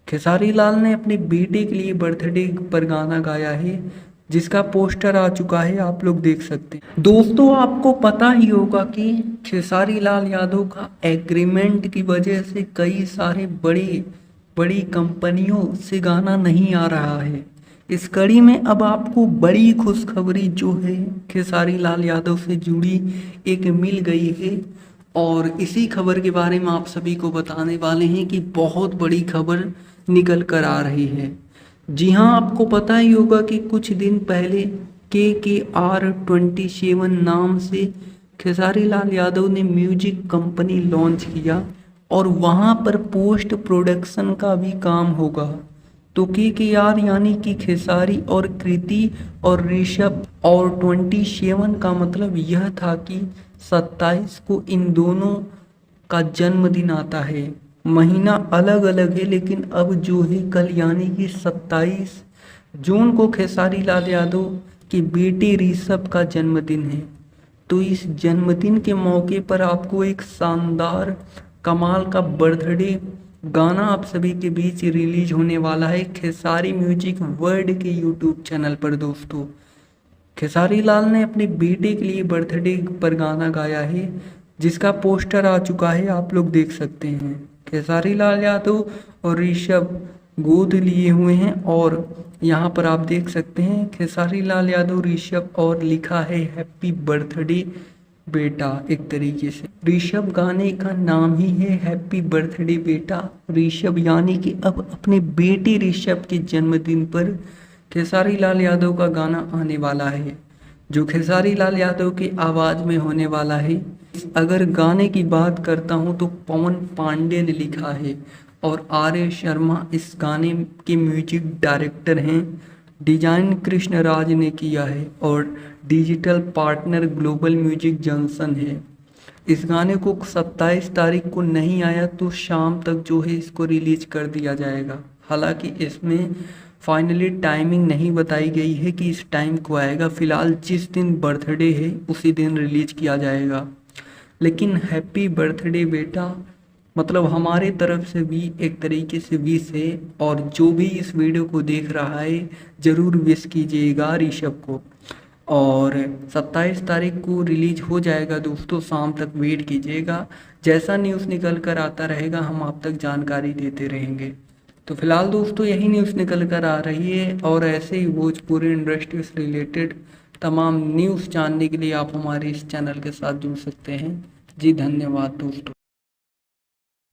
खेसारी लाल ने अपने बेटे के लिए बर्थडे पर गाना गाया है, जिसका पोस्टर आ चुका है, आप लोग देख सकते हैं। दोस्तों, आपको पता ही होगा कि खेसारी लाल यादव का एग्रीमेंट की वजह से कई सारे बड़ी बड़ी कंपनियों से गाना नहीं आ रहा है। इस कड़ी में अब आपको बड़ी खुशखबरी जो है खेसारी लाल यादव से जुड़ी एक मिल गई है, और इसी खबर के बारे में आप सभी को बताने वाले हैं कि बहुत बड़ी खबर निकल कर आ रही है। जी हाँ, आपको पता ही होगा कि कुछ दिन पहले KKR27 नाम से खेसारी लाल यादव ने म्यूजिक कंपनी लॉन्च किया, और वहाँ पर पोस्ट प्रोडक्शन का भी काम होगा। तो KKR यानी कि खेसारी और कृति और ऋषभ, और 27 का मतलब यह था कि 27 को इन दोनों का जन्मदिन आता है। महीना अलग अलग है, लेकिन अब जो है कल यानी कि 27 जून को खेसारी लाल यादव के बेटे ऋषभ का जन्मदिन है। तो इस जन्मदिन के मौके पर आपको एक शानदार कमाल का बर्थडे गाना आप सभी के बीच रिलीज होने वाला है खेसारी म्यूजिक वर्ल्ड के यूट्यूब चैनल पर। दोस्तों, खेसारी लाल ने अपने बेटे के लिए बर्थडे पर गाना गाया है, जिसका पोस्टर आ चुका है, आप लोग देख सकते हैं। खेसारी लाल यादव और ऋषभ गोद लिए हुए हैं, और यहाँ पर आप देख सकते हैं खेसारी लाल यादव ऋषभ, और लिखा है हैप्पी बर्थडे बेटा। एक तरीके से ऋषभ गाने का नाम ही है हैप्पी बर्थडे बेटा ऋषभ, यानी कि अब अपने बेटे ऋषभ के जन्मदिन पर खेसारी लाल यादव का गाना आने वाला है, जो खेसारी लाल यादव की आवाज़ में होने वाला है। अगर गाने की बात करता हूँ तो पवन पांडे ने लिखा है, और आर्य शर्मा इस गाने के म्यूजिक डायरेक्टर हैं। डिजाइन कृष्ण राज ने किया है, और digital partner global music junction है। इस गाने को 27 तारीख को नहीं आया तो शाम तक जो है इसको रिलीज कर दिया जाएगा। हालांकि इसमें फाइनली टाइमिंग नहीं बताई गई है कि इस टाइम को आएगा। फिलहाल जिस दिन बर्थडे है उसी दिन रिलीज किया जाएगा। लेकिन हैप्पी बर्थडे बेटा मतलब हमारे तरफ से भी एक तरीके से विश है, और जो भी इस वीडियो को देख रहा है ज़रूर विश कीजिएगा ऋषभ को। और 27 तारीख को रिलीज हो जाएगा दोस्तों, शाम तक वेट कीजिएगा। जैसा न्यूज़ निकल कर आता रहेगा हम आप तक जानकारी देते रहेंगे। तो फिलहाल दोस्तों यही न्यूज़ निकल कर आ रही है, और ऐसे ही भोजपुरी इंडस्ट्री से रिलेटेड तमाम न्यूज़ जानने के लिए आप हमारे इस चैनल के साथ जुड़ सकते हैं। जी धन्यवाद दोस्तों।